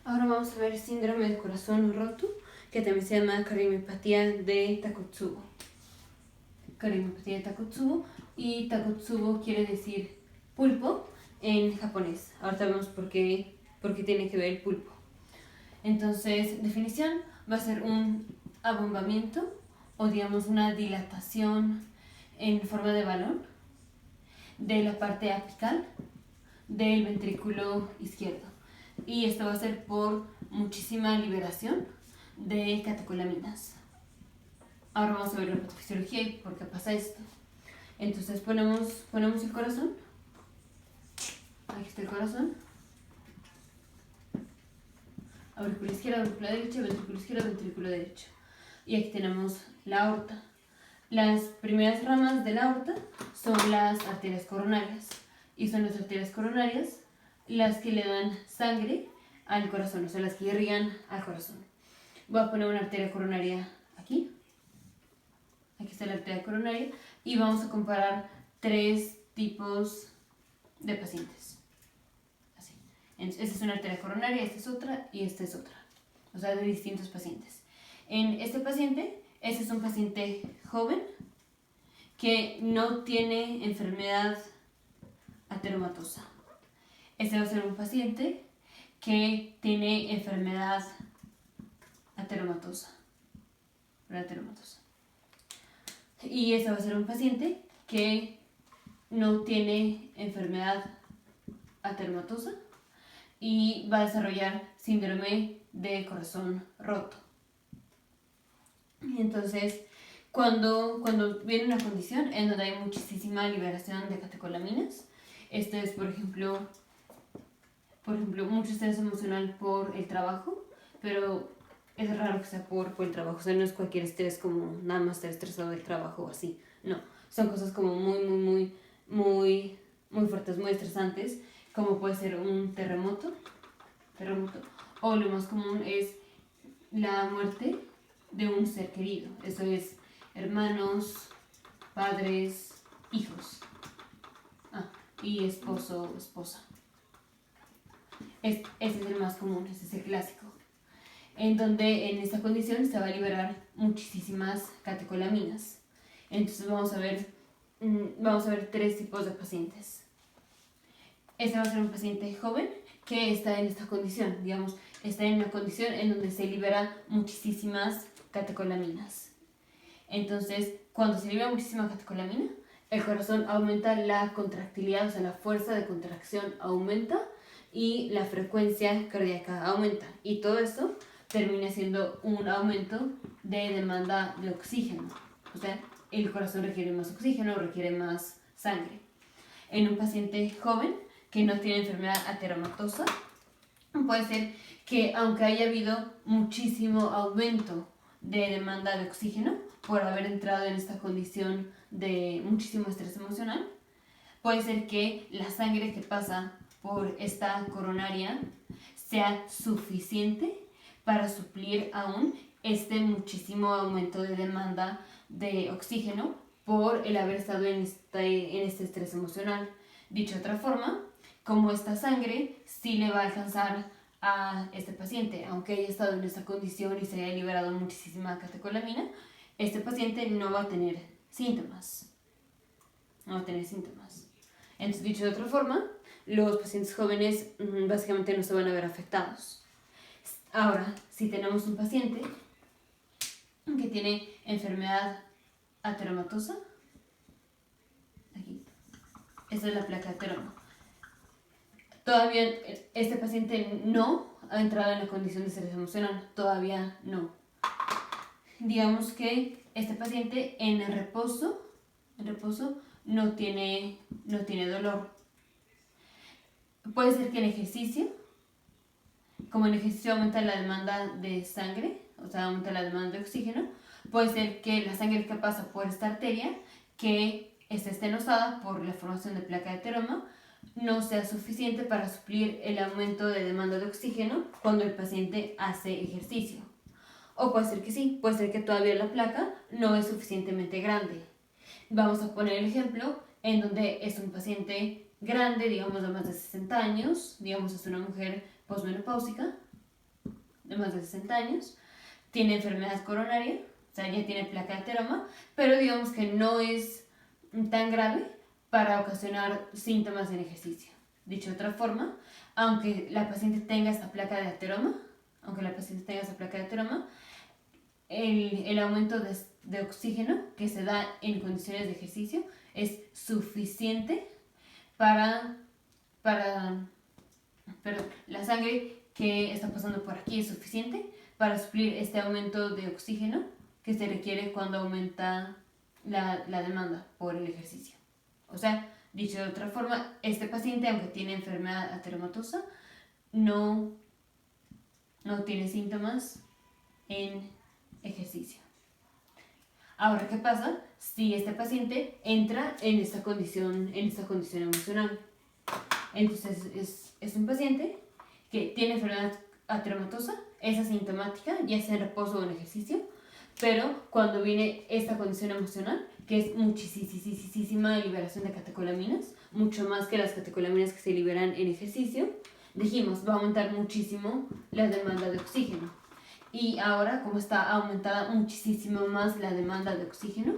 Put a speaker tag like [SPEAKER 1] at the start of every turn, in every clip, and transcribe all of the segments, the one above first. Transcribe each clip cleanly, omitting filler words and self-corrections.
[SPEAKER 1] Ahora vamos a ver síndrome del corazón roto, que también se llama cardiomipatía de Takotsubo. Cardiomipatía de Takotsubo, y Takotsubo quiere decir pulpo en japonés. Ahorita vemos por qué tiene que ver el pulpo. Entonces, definición, va a ser un abombamiento o digamos una dilatación en forma de balón de la parte apical del ventrículo izquierdo. Y esto va a ser por muchísima liberación de catecolaminas. Ahora vamos a ver la patofisiología y por qué pasa esto. Entonces ponemos el corazón. Aquí está el corazón. Aurícula izquierda, aurícula derecha, ventrículo izquierdo, ventrículo derecho. Y aquí tenemos la aorta. Las primeras ramas de la aorta son las arterias coronarias. Y son las arterias coronarias las que le dan sangre al corazón, o sea, las que irrigan al corazón. Voy a poner una arteria coronaria aquí. Aquí está la arteria coronaria. Y vamos a comparar 3 tipos de pacientes. Así. Esta es una arteria coronaria, esta es otra y esta es otra. O sea, de distintos pacientes. En este paciente, este es un paciente joven que no tiene enfermedad ateromatosa. Este va a ser un paciente que tiene enfermedad ateromatosa. Y este va a ser un paciente que no tiene enfermedad ateromatosa y va a desarrollar síndrome de corazón roto. Y entonces, cuando viene una condición en donde hay muchísima liberación de catecolaminas, esto es, por ejemplo, mucho estrés emocional por el trabajo, pero es raro que sea por el trabajo. O sea, no es cualquier estrés como nada más estar estresado del trabajo o así. No, son cosas como muy fuertes, muy estresantes, como puede ser un terremoto, o lo más común es la muerte de un ser querido. Eso es hermanos, padres, hijos. Y esposo o esposa. Ese es el más común, ese es el clásico. En donde en esta condición se va a liberar muchísimas catecolaminas. Entonces vamos a ver 3 tipos de pacientes. Este va a ser un paciente joven que está en esta condición, digamos, está en una condición en donde se libera muchísimas catecolaminas. Entonces, cuando se libera muchísima catecolamina, el corazón aumenta la contractilidad, o sea, la fuerza de contracción aumenta y la frecuencia cardíaca aumenta. Y todo esto termina siendo un aumento de demanda de oxígeno. O sea, el corazón requiere más oxígeno, requiere más sangre. En un paciente joven que no tiene enfermedad ateromatosa, puede ser que aunque haya habido muchísimo aumento de demanda de oxígeno por haber entrado en esta condición de muchísimo estrés emocional, puede ser que la sangre que pasa por esta coronaria sea suficiente para suplir aún este muchísimo aumento de demanda de oxígeno por el haber estado en este estrés emocional. Dicho de otra forma, como esta sangre sí le va a alcanzar a este paciente, aunque haya estado en esta condición y se haya liberado muchísima catecolamina, este paciente no va a tener síntomas. Entonces, dicho de otra forma, los pacientes jóvenes básicamente no se van a ver afectados. Ahora, si tenemos un paciente que tiene enfermedad ateromatosa, aquí, esta es la placa de ateroma. Todavía este paciente no ha entrado en la condición de estrés emocional, todavía no. Digamos que este paciente en reposo no tiene dolor. Puede ser que en ejercicio, como en ejercicio aumenta la demanda de sangre, o sea, aumenta la demanda de oxígeno, puede ser que la sangre que pasa por esta arteria, que está estenosada por la formación de placa de ateroma, no sea suficiente para suplir el aumento de demanda de oxígeno cuando el paciente hace ejercicio. O puede ser que sí, puede ser que todavía la placa no es suficientemente grande. Vamos a poner el ejemplo en donde es un paciente grande, digamos de más de 60 años, digamos es una mujer posmenopáusica, de más de 60 años, tiene enfermedad coronaria, o sea, ya tiene placa de ateroma, pero digamos que no es tan grave para ocasionar síntomas en ejercicio. Dicho de otra forma, aunque la paciente tenga esta placa de ateroma, el aumento de oxígeno que se da en condiciones de ejercicio es suficiente para perdón, la sangre que está pasando por aquí es suficiente para suplir este aumento de oxígeno que se requiere cuando aumenta la demanda por el ejercicio. O sea, dicho de otra forma, este paciente, aunque tiene enfermedad ateromatosa, no tiene síntomas en ejercicio. Ahora, ¿qué pasa si este paciente entra en esta condición emocional? Entonces, es un paciente que tiene enfermedad ateromatosa, es asintomática, ya sea en reposo o en ejercicio, pero cuando viene esta condición emocional, que es muchísima liberación de catecolaminas, mucho más que las catecolaminas que se liberan en ejercicio, dijimos, va a aumentar muchísimo la demanda de oxígeno. Y ahora, como está aumentada muchísimo más la demanda de oxígeno,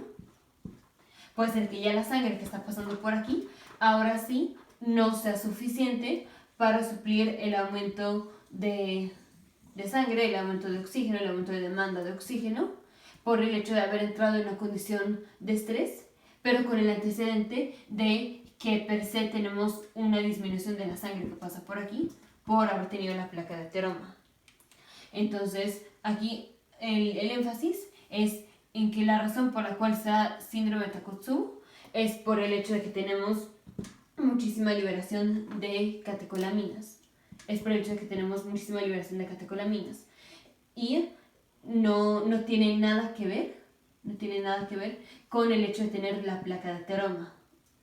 [SPEAKER 1] puede ser que ya la sangre que está pasando por aquí, ahora sí, no sea suficiente para suplir el aumento de sangre, el aumento de oxígeno, el aumento de demanda de oxígeno, por el hecho de haber entrado en una condición de estrés, pero con el antecedente de que per se tenemos una disminución de la sangre que pasa por aquí por haber tenido la placa de ateroma. Entonces, aquí el énfasis es en que la razón por la cual se da síndrome de Takotsubo es por el hecho de que tenemos muchísima liberación de catecolaminas. Y no tiene nada que ver con el hecho de tener la placa de ateroma.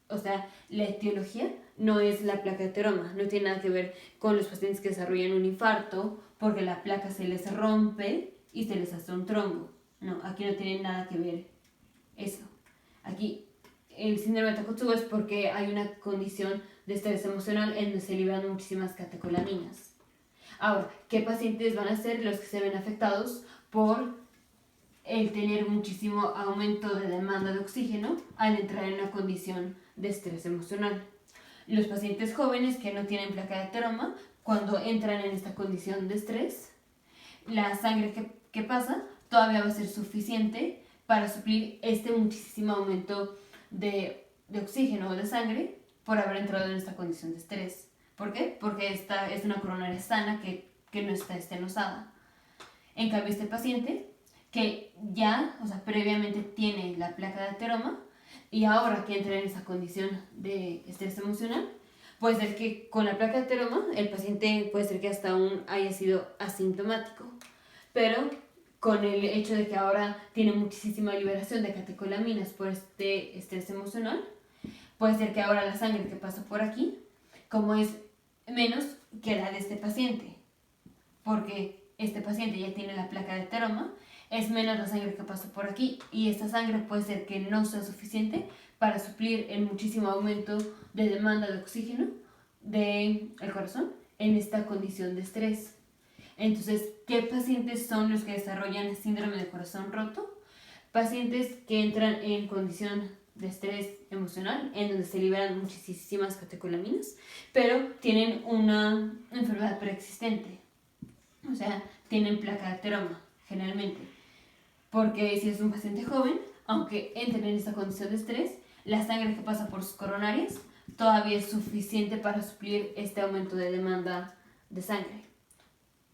[SPEAKER 1] O sea, la etiología no es la placa de ateroma, no tiene nada que ver con los pacientes que desarrollan un infarto porque la placa se les rompe y se les hace un trombo. No, aquí no tiene nada que ver eso. Aquí el síndrome de Takotsubo es porque hay una condición de estrés emocional en donde se liberan muchísimas catecolaminas. Ahora, ¿qué pacientes van a ser los que se ven afectados por el tener muchísimo aumento de demanda de oxígeno al entrar en una condición de estrés emocional? Los pacientes jóvenes que no tienen placa de ateroma, cuando entran en esta condición de estrés, la sangre que pasa todavía va a ser suficiente para suplir este muchísimo aumento de oxígeno o de sangre por haber entrado en esta condición de estrés. ¿Por qué? Porque esta es una coronaria sana que no está estenosada. En cambio, este paciente que ya, o sea, previamente tiene la placa de ateroma y ahora que entra en esa condición de estrés emocional, puede ser que con la placa de ateroma el paciente puede ser que hasta aún haya sido asintomático, pero con el hecho de que ahora tiene muchísima liberación de catecolaminas por este estrés emocional, puede ser que ahora la sangre que pasa por aquí, como es menos que la de este paciente, porque este paciente ya tiene la placa de ateroma, es menos la sangre que pasa por aquí y esta sangre puede ser que no sea suficiente para suplir el muchísimo aumento de demanda de oxígeno del corazón en esta condición de estrés. Entonces, ¿qué pacientes son los que desarrollan síndrome de corazón roto? Pacientes que entran en condición de estrés emocional, en donde se liberan muchísimas catecolaminas, pero tienen una enfermedad preexistente. O sea, tienen placa de ateroma, generalmente. Porque si es un paciente joven, aunque entren en esta condición de estrés, la sangre que pasa por sus coronarias todavía es suficiente para suplir este aumento de demanda de sangre.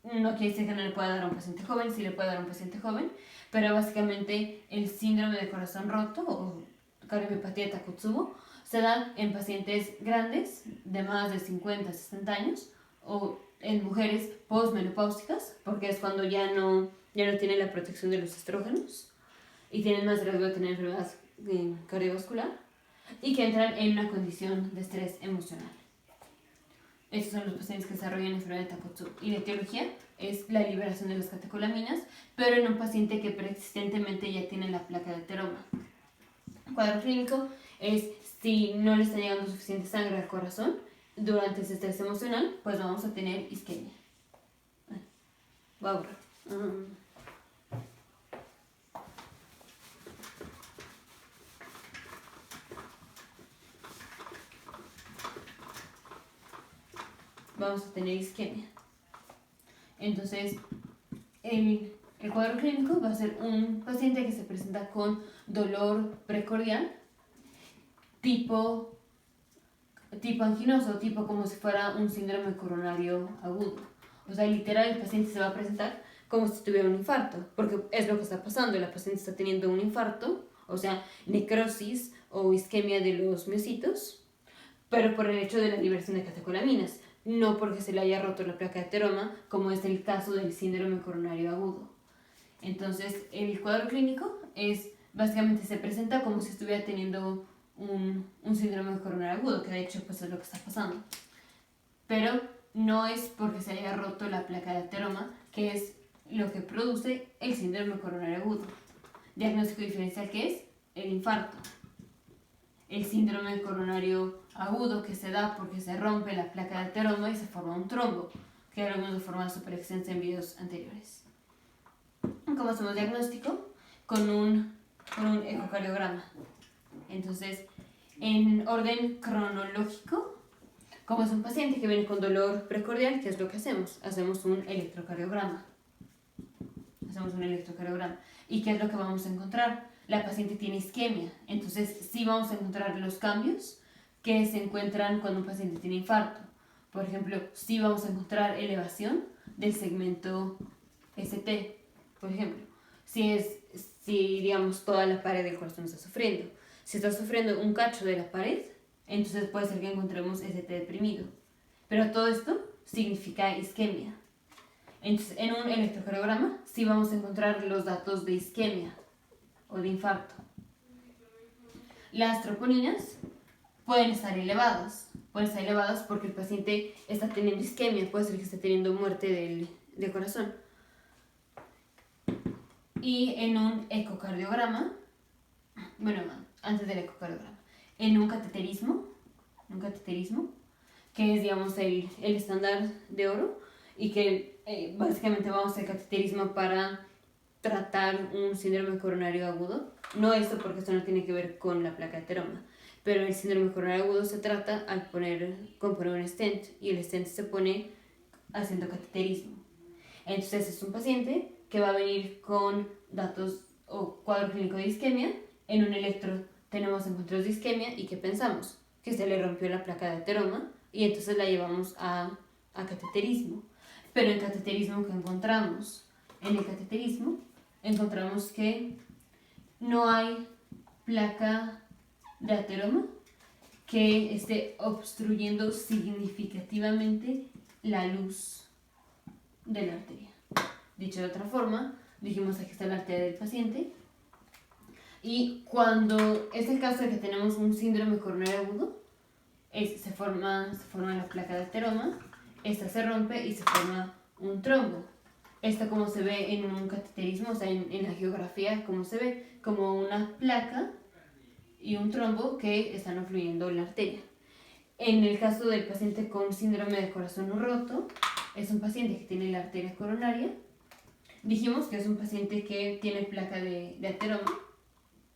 [SPEAKER 1] No quiere decir que no le pueda dar a un paciente joven, sí le puede dar a un paciente joven, pero básicamente el síndrome de corazón roto o cardiomiopatía de Takotsubo se da en pacientes grandes de más de 50, 60 años o en mujeres postmenopáusicas, porque es cuando ya no tienen la protección de los estrógenos y tienen más riesgo de tener enfermedad cardiovascular y que entran en una condición de estrés emocional. Estos son los pacientes que desarrollan enfermedad de Takotsubo. Y la etiología es la liberación de las catecolaminas, pero en un paciente que preexistentemente ya tiene la placa de ateroma. El cuadro clínico es si no le está llegando suficiente sangre al corazón durante ese estrés emocional, pues vamos a tener isquemia. Voy a borrar. Vamos a tener isquemia. Entonces, el cuadro clínico va a ser un paciente que se presenta con dolor precordial, tipo anginoso, tipo como si fuera un síndrome coronario agudo. O sea, literal, el paciente se va a presentar como si tuviera un infarto, porque es lo que está pasando. La paciente está teniendo un infarto, o sea, necrosis o isquemia de los miocitos, pero por el hecho de la liberación de catecolaminas, no porque se le haya roto la placa de ateroma, como es el caso del síndrome coronario agudo. Entonces, el cuadro clínico es, básicamente se presenta como si estuviera teniendo un síndrome coronario agudo, que de hecho pues es lo que está pasando. Pero no es porque se haya roto la placa de ateroma, que es lo que produce el síndrome coronario agudo. Diagnóstico diferencial que es el infarto. El síndrome coronario agudo que se da porque se rompe la placa de ateroma y se forma un trombo, que ya lo hemos de forma súper extensa en videos anteriores. ¿Cómo hacemos diagnóstico? Con un ecocardiograma. Entonces, en orden cronológico, como es un paciente que viene con dolor precordial, ¿qué es lo que hacemos? Hacemos un electrocardiograma. ¿Y qué es lo que vamos a encontrar? La paciente tiene isquemia, entonces sí vamos a encontrar los cambios que se encuentran cuando un paciente tiene infarto. Por ejemplo, sí vamos a encontrar elevación del segmento ST, por ejemplo. Si digamos, toda la pared del corazón está sufriendo. Si está sufriendo un cacho de la pared, entonces puede ser que encontremos ST deprimido. Pero todo esto significa isquemia. Entonces, en un electrocardiograma sí vamos a encontrar los datos de isquemia o de infarto. Las troponinas pueden estar elevadas porque el paciente está teniendo isquemia, puede ser que esté teniendo muerte del corazón. Y en un ecocardiograma, bueno, antes del ecocardiograma, en un cateterismo, que es, digamos, el estándar de oro, y que básicamente vamos a hacer cateterismo para tratar un síndrome coronario agudo. No esto porque esto no tiene que ver con la placa de ateroma, pero el síndrome coronario agudo se trata con poner un stent, y el stent se pone haciendo cateterismo. Entonces es un paciente que va a venir con datos o cuadro clínico de isquemia. En un electro tenemos encuentros de isquemia y ¿qué pensamos? Que se le rompió la placa de ateroma y entonces la llevamos a cateterismo. Pero en cateterismo, ¿qué encontramos? En el cateterismo encontramos que no hay placa de ateroma que esté obstruyendo significativamente la luz de la arteria. Dicho de otra forma, dijimos aquí está la arteria del paciente, y cuando es el caso de que tenemos un síndrome coronario agudo, se forma la placa de ateroma, esta se rompe y se forma un trombo. Esto como se ve en un cateterismo, o sea, en la geografía, como se ve como una placa y un trombo que están obstruyendo la arteria. En el caso del paciente con síndrome de corazón roto, es un paciente que tiene la arteria coronaria. Dijimos que es un paciente que tiene placa de ateroma,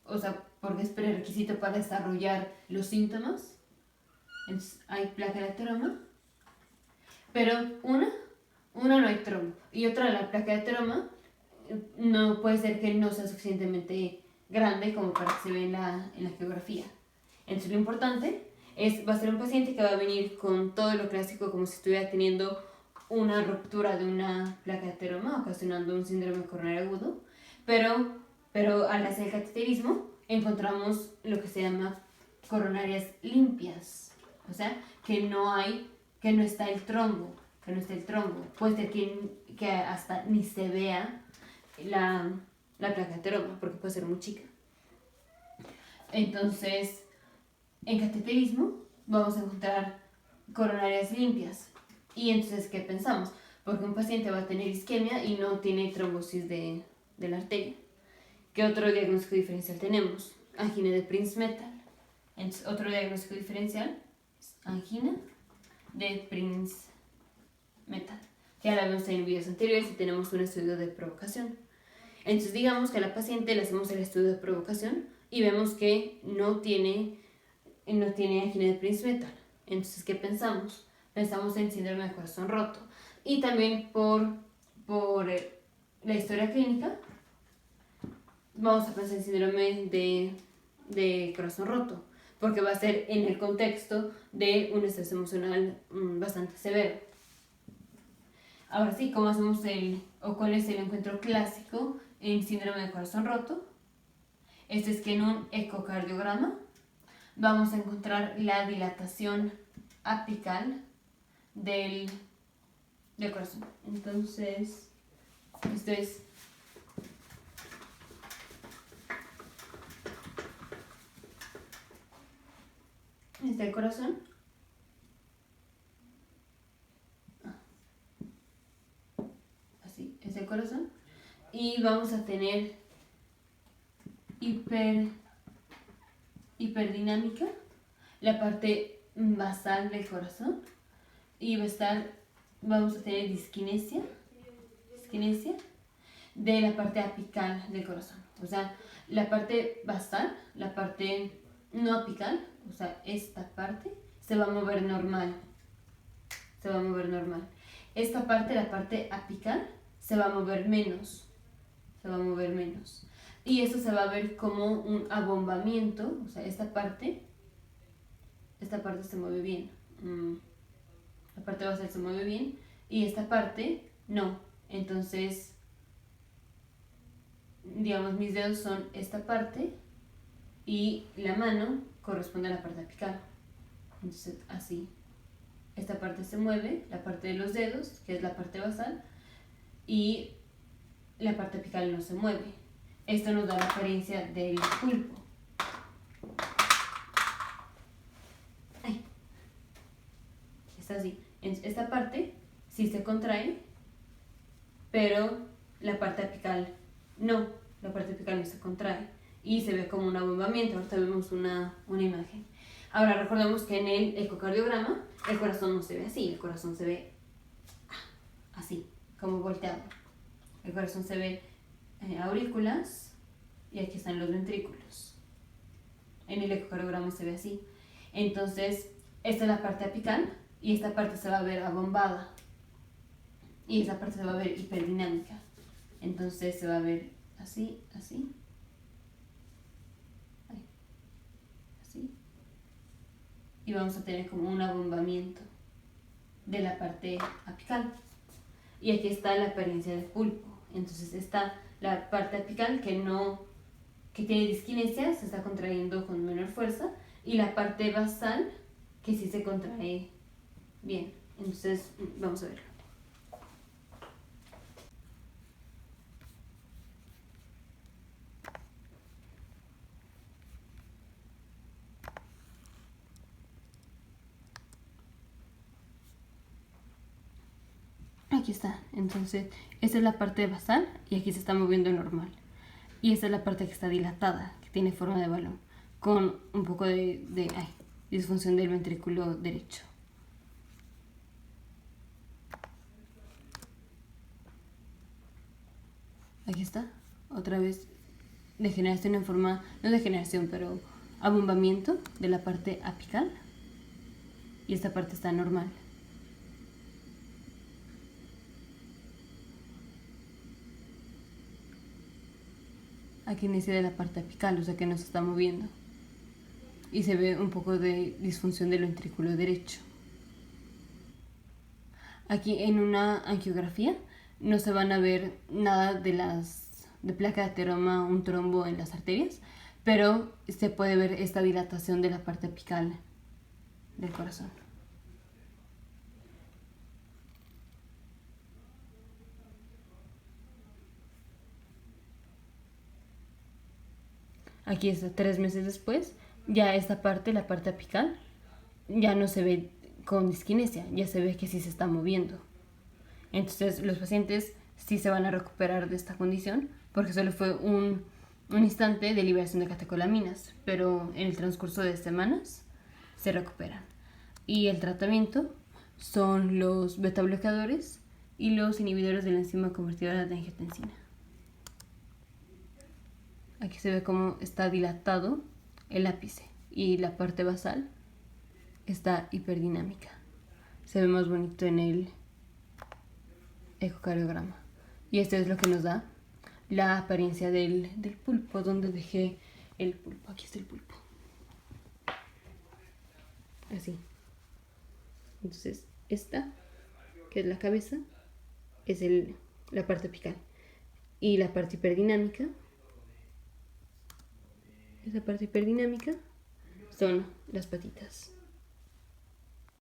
[SPEAKER 1] o sea, porque es prerequisito para desarrollar los síntomas. Entonces, hay placa de ateroma, pero una no hay trombo, y otra, la placa de ateroma, no puede ser que no sea suficientemente grande como para que se vea en la geografía. Entonces, lo importante va a ser un paciente que va a venir con todo lo clásico, como si estuviera teniendo una ruptura de una placa de ateroma, ocasionando un síndrome coronario agudo, pero al hacer el cateterismo encontramos lo que se llama coronarias limpias, o sea, que no está el trombo, puede ser que hasta ni se vea la placa de ateroma, porque puede ser muy chica. Entonces, en cateterismo vamos a encontrar coronarias limpias. Y entonces, ¿qué pensamos? Porque un paciente va a tener isquemia y no tiene trombosis de la arteria. ¿Qué otro diagnóstico diferencial tenemos? Angina de Prinzmetal. Entonces, otro diagnóstico diferencial es angina de Prinzmetal. que ya la vimos en videos anteriores y tenemos un estudio de provocación. Entonces digamos que a la paciente le hacemos el estudio de provocación y vemos que no tiene angina de Prinzmetal. Entonces, ¿qué pensamos? Pensamos en síndrome de corazón roto. Y también por la historia clínica, vamos a pensar en síndrome de corazón roto, porque va a ser en el contexto de un estrés emocional bastante severo. Ahora sí, ¿cómo hacemos cuál es el encuentro clásico en síndrome de corazón roto? Este es que en un ecocardiograma vamos a encontrar la dilatación apical del corazón. Entonces, esto es el corazón. Así, es el corazón. Y vamos a tener hiperdinámica, la parte basal del corazón, y vamos a tener disquinesia de la parte apical del corazón. O sea, la parte basal, la parte no apical, o sea, esta parte se va a mover normal. Esta parte, la parte apical, se va a mover menos. Y eso se va a ver como un abombamiento, o sea, esta parte se mueve bien. La parte basal se mueve bien y esta parte no. Entonces, digamos, mis dedos son esta parte y la mano corresponde a la parte apical. Entonces, así. Esta parte se mueve, la parte de los dedos, que es la parte basal, y la parte apical no se mueve. Esto nos da la apariencia del pulpo. Está así. Esta parte sí se contrae, pero la parte apical no. La parte apical no se contrae y se ve como un abombamiento. Ahorita vemos una imagen. Ahora recordemos que en el ecocardiograma el corazón no se ve así, el corazón se ve así, como volteado. El corazón se ve aurículas y aquí están los ventrículos. En el ecocardiograma se ve así. Entonces, esta es la parte apical y esta parte se va a ver abombada y esta parte se va a ver hiperdinámica. Entonces se va a ver así, así. Y vamos a tener como un abombamiento de la parte apical. Y aquí está la apariencia del pulpo. Entonces está la parte apical que tiene disquinesia, se está contrayendo con menor fuerza, y la parte basal que sí se contrae bien. Entonces vamos a verlo. Aquí está. Entonces, esta es la parte basal y aquí se está moviendo normal. Y esta es la parte que está dilatada, que tiene forma de balón, con un poco de disfunción del ventrículo derecho. Aquí está. Otra vez degeneración en forma, no degeneración, pero abombamiento de la parte apical. Y esta parte está normal. Aquí inicia de la parte apical, o sea que no se está moviendo. Y se ve un poco de disfunción del ventrículo derecho. Aquí en una angiografía no se van a ver nada de placa de ateroma, un trombo en las arterias, pero se puede ver esta dilatación de la parte apical del corazón. Aquí está 3 meses después, ya esta parte, la parte apical, ya no se ve con disquinesia, ya se ve que sí se está moviendo. Entonces los pacientes sí se van a recuperar de esta condición porque solo fue un instante de liberación de catecolaminas, pero en el transcurso de semanas se recuperan. Y el tratamiento son los beta bloqueadores y los inhibidores de la enzima convertidora de angiotensina. Aquí se ve cómo está dilatado el ápice y la parte basal está hiperdinámica. Se ve más bonito en el ecocardiograma. Y esto es lo que nos da la apariencia del pulpo. ¿Dónde dejé el pulpo? Aquí está el pulpo. Así. Entonces, esta, que es la cabeza, es la parte apical. Y la parte hiperdinámica, esa parte hiperdinámica, son las patitas.